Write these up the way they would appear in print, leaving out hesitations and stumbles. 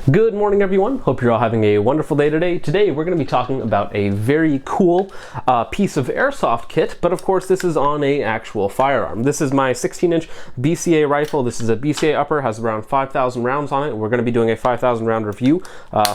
Good morning, everyone. Hope you're all having a wonderful day today. Today, we're going to be talking about a very cool piece of airsoft kit, but of course, this is on an actual firearm. This is my 16-inch BCA rifle. This is a BCA upper, has around 5,000 rounds on it. We're going to be doing a 5,000 round review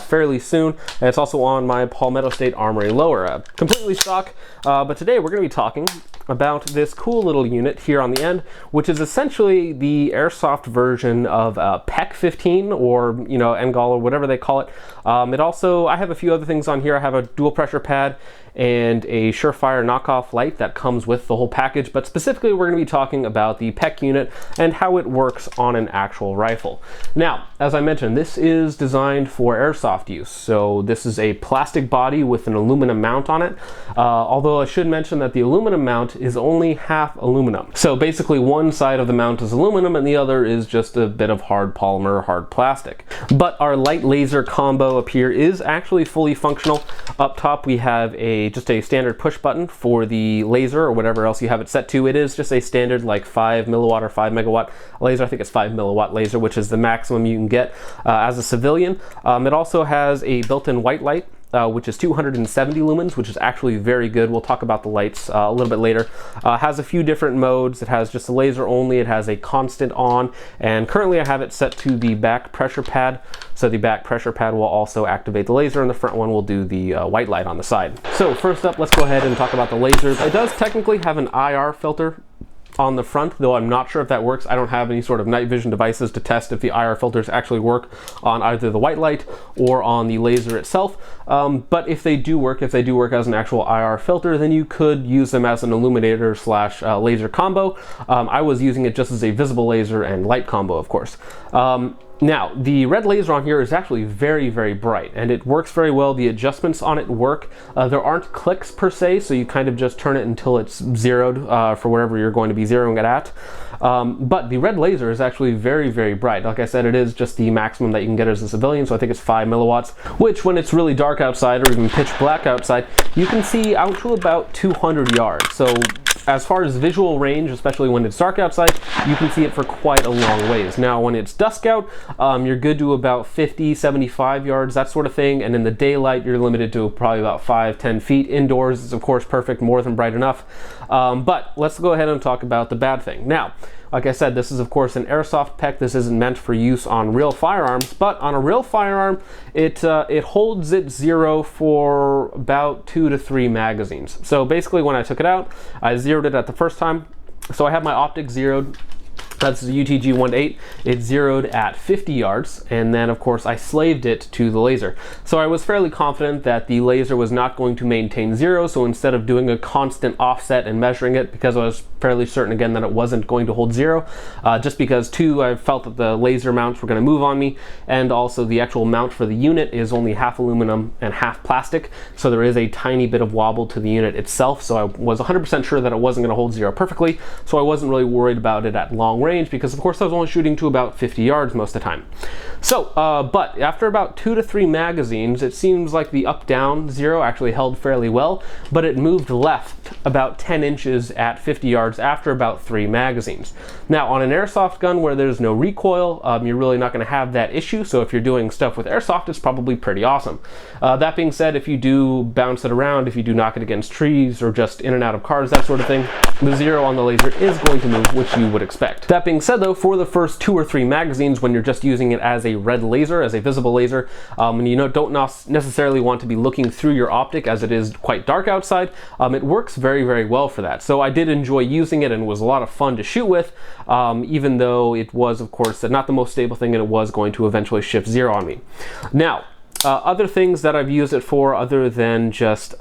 fairly soon. And it's also on my Palmetto State Armory lower, completely stock. But today, we're going to be talking about this cool little unit here on the end, which is essentially the airsoft version of PEQ-15 or, NGOL or whatever they call it. I have a few other things on here. I have a dual pressure pad and a Surefire knockoff light that comes with the whole package, but specifically we're going to be talking about the PEQ unit and how it works on an actual rifle. Now, as I mentioned, this is designed for airsoft use, so this is a plastic body with an aluminum mount on it, although I should mention that the aluminum mount is only half aluminum. So basically one side of the mount is aluminum and the other is just a bit of hard polymer, hard plastic. But our light laser combo up here is actually fully functional. Up top we have just a standard push button for the laser or whatever else you have it set to. It is just a standard like 5 milliwatt or 5 megawatt laser. I think it's 5 milliwatt laser, which is the maximum you can get as a civilian. It also has a built-in white light, which is 270 lumens, which is actually very good. We'll talk about the lights a little bit later. Has a few different modes. It has just a laser only. It has a constant on, and currently I have it set to the back pressure pad. So the back pressure pad will also activate the laser, and the front one will do the white light on the side. So first up, let's go ahead and talk about the laser. It does technically have an IR filter on the front, though I'm not sure if that works. I don't have any sort of night vision devices to test if the IR filters actually work on either the white light or on the laser itself. But if they do work as an actual IR filter, then you could use them as an illuminator slash laser combo. I was using it just as a visible laser and light combo, of course. Now, the red laser on here is actually very, very bright, and it works very well. The adjustments on it work. There aren't clicks per se, so you kind of just turn it until it's zeroed for wherever you're going to be zeroing it at. But the red laser is actually very, very bright. Like I said, it is just the maximum that you can get as a civilian, so I think it's 5 milliwatts, which when it's really dark outside or even pitch black outside, you can see out to about 200 yards. So as far as visual range, especially when it's dark outside, you can see it for quite a long ways. Now, when it's dusk out, you're good to about 50, 75 yards, that sort of thing. And in the daylight, you're limited to probably about 5, 10 feet. Indoors is, of course, perfect, more than bright enough. But let's go ahead and talk about the bad thing. Now, like I said, this is of course an airsoft PEQ. This isn't meant for use on real firearms, but on a real firearm, it holds it zero for about 2 to 3 magazines. So basically when I took it out, I zeroed it at the first time. So I have my optic zeroed. That's the UTG 1-8. It's zeroed at 50 yards, and then of course I slaved it to the laser. So I was fairly confident that the laser was not going to maintain zero, so instead of doing a constant offset and measuring it, because I was fairly certain again that it wasn't going to hold zero, just because I felt that the laser mounts were going to move on me, and also the actual mount for the unit is only half aluminum and half plastic, so there is a tiny bit of wobble to the unit itself, so I was 100% sure that it wasn't going to hold zero perfectly, so I wasn't really worried about it at long range, because of course I was only shooting to about 50 yards most of the time. So, but after about 2 to 3 magazines, it seems like the up-down zero actually held fairly well, but it moved left about 10 inches at 50 yards after about 3 magazines. Now, on an airsoft gun where there's no recoil, you're really not going to have that issue, so if you're doing stuff with airsoft, it's probably pretty awesome. That being said, if you do bounce it around, if you do knock it against trees or just in and out of cars, that sort of thing, the zero on the laser is going to move, which you would expect. That being said though, for the first 2 or 3 magazines, when you're just using it as a red laser, as a visible laser, and you don't necessarily want to be looking through your optic as it is quite dark outside, it works very, very well for that. So I did enjoy using it, and it was a lot of fun to shoot with, even though it was of course not the most stable thing, and it was going to eventually shift zero on me. Now, other things that I've used it for other than just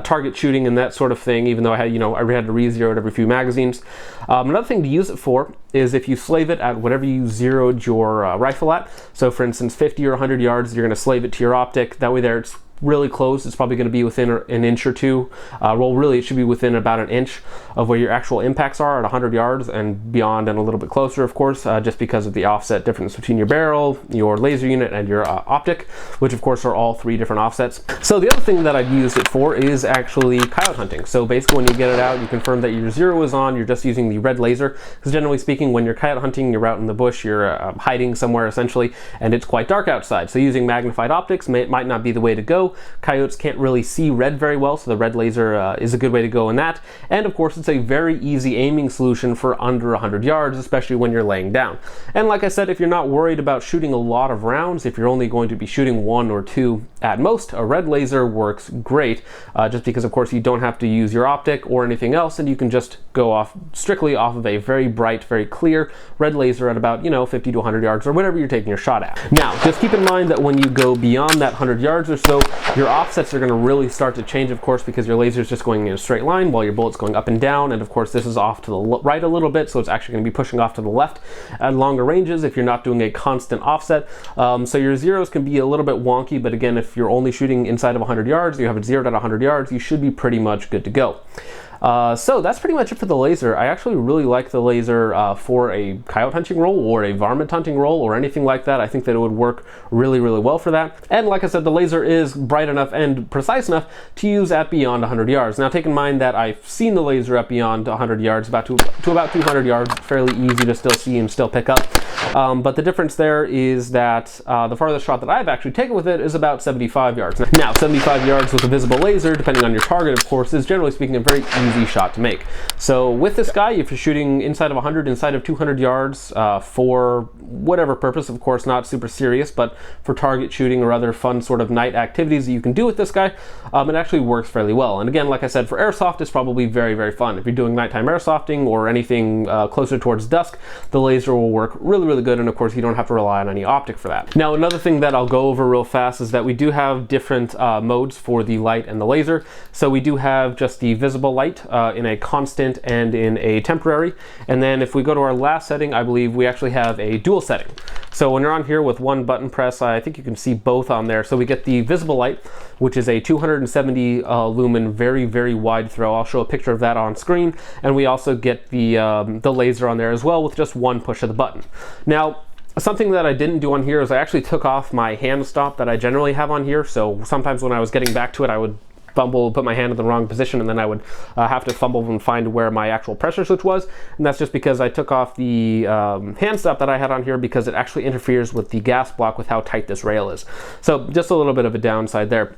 target shooting and that sort of thing, even though I had to re-zero it every few magazines. Another thing to use it for is if you slave it at whatever you zeroed your rifle at. So for instance, 50 or 100 yards, you're going to slave it to your optic. That way there it's really close. It's probably going to be within an inch or two. Well, really, it should be within about an inch of where your actual impacts are at 100 yards and beyond, and a little bit closer, of course, just because of the offset difference between your barrel, your laser unit, and your optic, which of course are all 3 different offsets. So the other thing that I've used it for is actually coyote hunting. So basically, when you get it out, you confirm that your 0 is on. You're just using the red laser, because generally speaking, when you're coyote hunting, you're out in the bush, you're hiding somewhere essentially, and it's quite dark outside. So using magnified optics might not be the way to go. Coyotes can't really see red very well, so the red laser is a good way to go in that. And of course, it's a very easy aiming solution for under 100 yards, especially when you're laying down. And like I said, if you're not worried about shooting a lot of rounds, if you're only going to be shooting 1 or 2 at most, a red laser works great, just because of course you don't have to use your optic or anything else, and you can just go strictly off of a very bright, very clear red laser at about, 50 to 100 yards or whatever you're taking your shot at. Now, just keep in mind that when you go beyond that 100 yards or so, your offsets are going to really start to change, of course, because your laser is just going in a straight line while your bullet's going up and down, and of course this is off to the right a little bit, so it's actually going to be pushing off to the left at longer ranges if you're not doing a constant offset. So your zeros can be a little bit wonky, but again, if you're only shooting inside of 100 yards, you have it zeroed at 100 yards, you should be pretty much good to go. So that's pretty much it for the laser. I actually really like the laser for a coyote hunting role or a varmint hunting role or anything like that. I think that it would work really, really well for that. And like I said, the laser is bright enough and precise enough to use at beyond 100 yards. Now, take in mind that I've seen the laser at beyond 100 yards, to about 200 yards, fairly easy to still see and still pick up. But the difference there is that the farthest shot that I've actually taken with it is about 75 yards. Now, 75 yards with a visible laser, depending on your target, of course, is generally speaking a very easy shot to make. So with this guy, if you're shooting inside of 100, inside of 200 yards for whatever purpose, of course, not super serious, but for target shooting or other fun sort of night activities that you can do with this guy, it actually works fairly well. And again, like I said, for airsoft, it's probably very, very fun. If you're doing nighttime airsofting or anything closer towards dusk, the laser will work really, really good. And of course, you don't have to rely on any optic for that. Now, another thing that I'll go over real fast is that we do have different modes for the light and the laser. So we do have just the visible light in a constant and in a temporary. And then if we go to our last setting, I believe we actually have a dual setting. So when you're on here with one button press, I think you can see both on there. So we get the visible light, which is a 270 lumen, very, very wide throw. I'll show a picture of that on screen. And we also get the laser on there as well with just one push of the button. Now, something that I didn't do on here is I actually took off my hand stop that I generally have on here. So sometimes when I was getting back to it, I would fumble, put my hand in the wrong position, and then I would have to fumble and find where my actual pressure switch was. And that's just because I took off the hand stop that I had on here because it actually interferes with the gas block with how tight this rail is. So just a little bit of a downside there.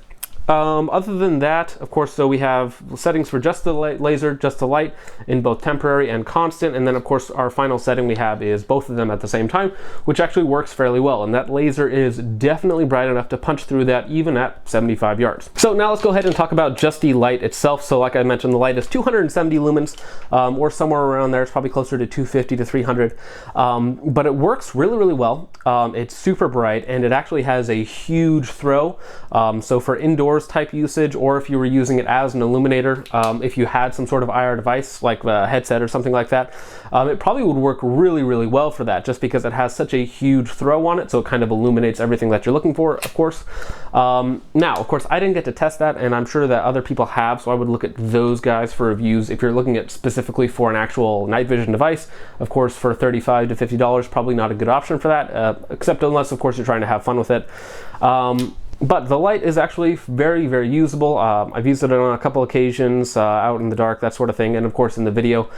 Other than that, of course, so we have settings for just the laser, just the light in both temporary and constant. And then of course, our final setting we have is both of them at the same time, which actually works fairly well. And that laser is definitely bright enough to punch through that even at 75 yards. So now let's go ahead and talk about just the light itself. So like I mentioned, the light is 270 lumens or somewhere around there. It's probably closer to 250 to 300. But it works really, really well. It's super bright and it actually has a huge throw. So for indoors type usage, or if you were using it as an illuminator, if you had some sort of IR device like a headset or something like that, it probably would work really, really well for that, just because it has such a huge throw on it, so it kind of illuminates everything that you're looking for, of course. Now, of course, I didn't get to test that, and I'm sure that other people have, so I would look at those guys for reviews. If you're looking at specifically for an actual night vision device, of course, for $35 to $50, probably not a good option for that, except unless, of course, you're trying to have fun with it. But the light is actually very, very usable. I've used it on a couple occasions out in the dark, that sort of thing, and of course in the video.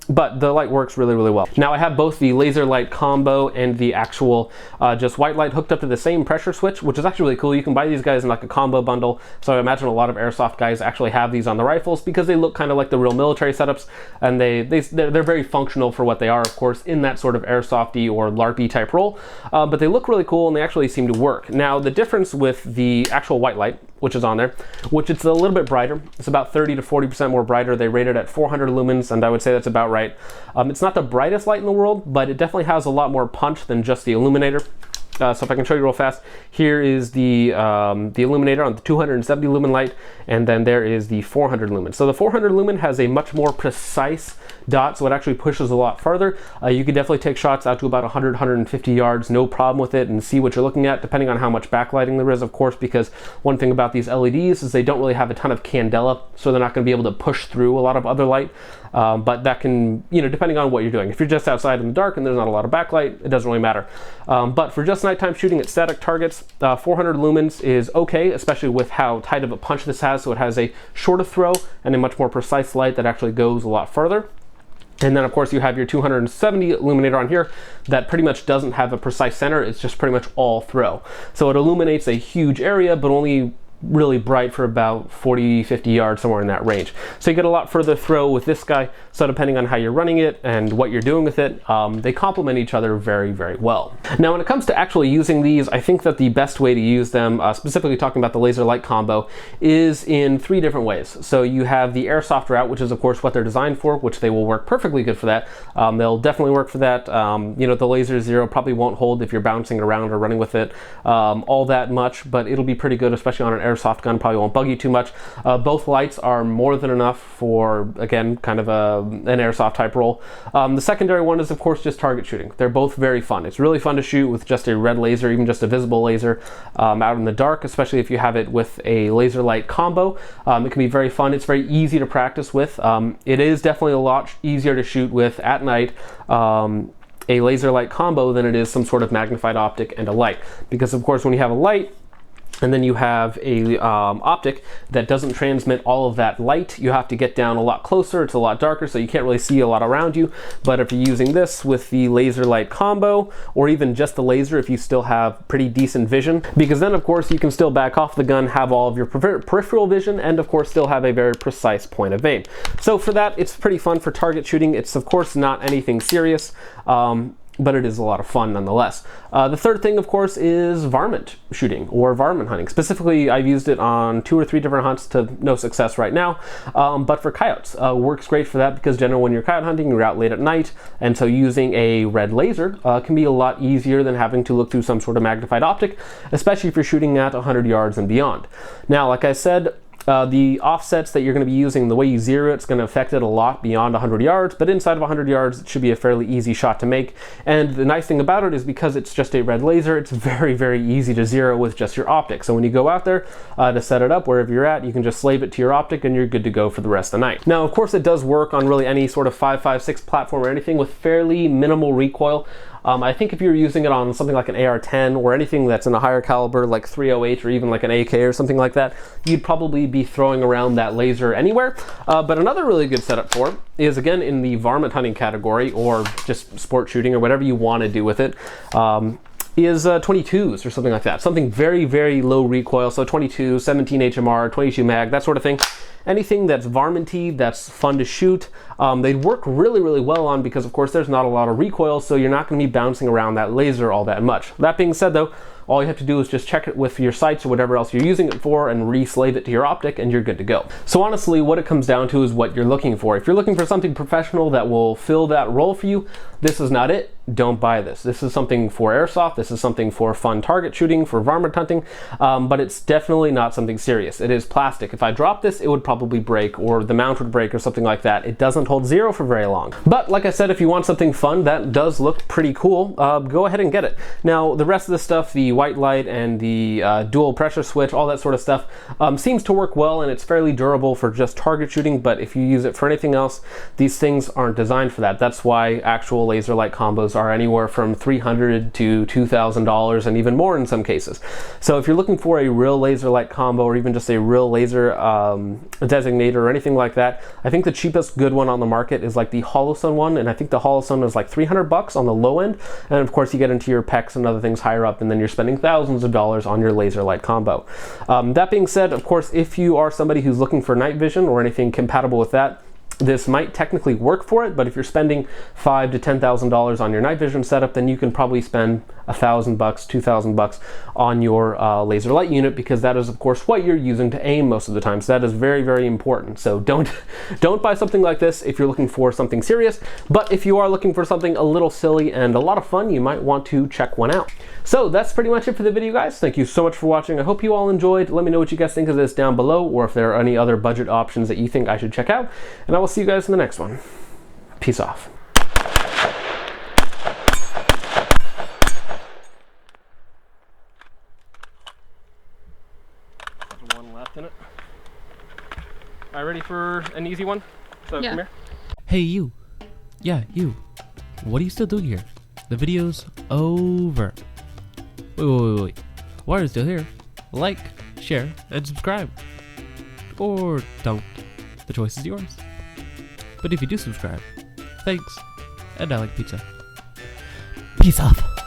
But the light works really, really well. Now I have both the laser light combo and the actual just white light hooked up to the same pressure switch, which is actually really cool. You can buy these guys in like a combo bundle. So I imagine a lot of airsoft guys actually have these on the rifles because they look kind of like the real military setups, and they're very functional for what they are, of course, in that sort of airsofty or LARPy type role. But they look really cool and they actually seem to work. Now the difference with the actual white light, which is on there, which it's a little bit brighter. It's about 30 to 40% more brighter. They rate it at 400 lumens, and I would say that's about right. It's not the brightest light in the world, but it definitely has a lot more punch than just the Illuminator. So if I can show you real fast, here is the Illuminator on the 270 lumen light, and then there is the 400 lumen. So the 400 lumen has a much more precise dot, so it actually pushes a lot farther. You can definitely take shots out to about 100, 150 yards, no problem with it, and see what you're looking at, depending on how much backlighting there is, of course, because one thing about these LEDs is they don't really have a ton of candela, so they're not going to be able to push through a lot of other light. But that can, you know, depending on what you're doing. If you're just outside in the dark and there's not a lot of backlight, it doesn't really matter. But for just nighttime shooting at static targets, 400 lumens is okay, especially with how tight of a punch this has. So it has a shorter throw and a much more precise light that actually goes a lot further. And then of course you have your 270 Illuminator on here that pretty much doesn't have a precise center. It's just pretty much all throw. So it illuminates a huge area, but only really bright for about 40, 50 yards, somewhere in that range. So you get a lot further throw with this guy. So depending on how you're running it and what you're doing with it, they complement each other very, very well. Now, when it comes to actually using these, I think that the best way to use them, specifically talking about the laser light combo, is in 3 different ways. So you have the Airsoft route, which is of course what they're designed for, which they will work perfectly good for that. They'll definitely work for that. You know, the Laser Zero probably won't hold if you're bouncing it around or running with it all that much, but it'll be pretty good, especially on an Airsoft gun, probably won't bug you too much. Both lights are more than enough for, again, kind of an Airsoft type role. The secondary one is of course just target shooting. They're both very fun. It's really fun to shoot with just a red laser, even just a visible laser out in the dark, especially if you have it with a laser light combo. It can be very fun. It's very easy to practice with. It is definitely a lot easier to shoot with at night, a laser light combo, than it is some sort of magnified optic and a light, because of course when you have a light and then you have a optic that doesn't transmit all of that light, you have to get down a lot closer. It's a lot darker, so you can't really see a lot around you. But if you're using this with the laser light combo, or even just the laser, if you still have pretty decent vision, because then of course you can still back off the gun, have all of your peripheral vision, and of course still have a very precise point of aim. So for that, it's pretty fun for target shooting. It's of course not anything serious, but it is a lot of fun nonetheless. The third thing, of course, is varmint shooting or varmint hunting. Specifically, I've used it on 2 or 3 different hunts to no success right now, but for coyotes. Works great for that because generally when you're coyote hunting, you're out late at night, and so using a red laser can be a lot easier than having to look through some sort of magnified optic, especially if you're shooting at 100 yards and beyond. Now, like I said, the offsets that you're going to be using, the way you zero it's going to affect it a lot beyond 100 yards, but inside of 100 yards it should be a fairly easy shot to make. And the nice thing about it is because it's just a red laser, it's very, very easy to zero with just your optic. So when you go out there to set it up wherever you're at, you can just slave it to your optic and you're good to go for the rest of the night. Now, of course, it does work on really any sort of 5.56 platform or anything with fairly minimal recoil. I think if you're using it on something like an AR-10 or anything that's in a higher caliber like 308 or even like an AK or something like that, you'd probably be throwing around that laser anywhere. But another really good setup for it is, again, in the varmint hunting category or just sport shooting or whatever you want to do with it, is 22s or something like that. Something very, very low recoil. So 22, 17 HMR, 22 mag, that sort of thing. Anything that's varminty, that's fun to shoot, they'd work really, really well on because, of course, there's not a lot of recoil, so you're not going to be bouncing around that laser all that much. That being said, though, all you have to do is just check it with your sights or whatever else you're using it for and re-slave it to your optic and you're good to go. So honestly, what it comes down to is what you're looking for. If you're looking for something professional that will fill that role for you, this is not it. Don't buy this. This is something for airsoft. This is something for fun target shooting, for varmint hunting, but it's definitely not something serious. It is plastic. If I drop this, it would probably break, or the mount would break or something like that. It doesn't hold zero for very long. But like I said, if you want something fun that does look pretty cool, go ahead and get it. Now, the rest of the stuff, the white light and the dual pressure switch, all that sort of stuff, seems to work well, and it's fairly durable for just target shooting, but if you use it for anything else, these things aren't designed for that. That's why actual laser light combos are anywhere from $300 to $2,000 and even more in some cases. So if you're looking for a real laser light combo or even just a real laser designator or anything like that, I think the cheapest good one on the market is like the Holosun one, and I think the Holosun is like $300 on the low end, and of course you get into your PEQs and other things higher up, and then you're spending thousands of dollars on your laser light combo. That being said, of course, if you are somebody who's looking for night vision or anything compatible with that, this might technically work for it, but if you're spending $5,000 to $10,000 on your night vision setup, then you can probably spend $1,000, $2,000 on your laser light unit, because that is of course what you're using to aim most of the time. So that is very, very important. So don't buy something like this if you're looking for something serious, but if you are looking for something a little silly and a lot of fun, you might want to check one out. So that's pretty much it for the video, guys. Thank you so much for watching. I hope you all enjoyed. Let me know what you guys think of this down below, or if there are any other budget options that you think I should check out, and I will see you guys in the next one. Peace off. One left in it. All right, ready for an easy one? So yeah. Come here. Hey you. Yeah, you. What are you still doing here? The video's over. Wait. Why are you still here? Like, share, and subscribe. Or don't. The choice is yours. But if you do subscribe, thanks. And I like pizza. Peace off.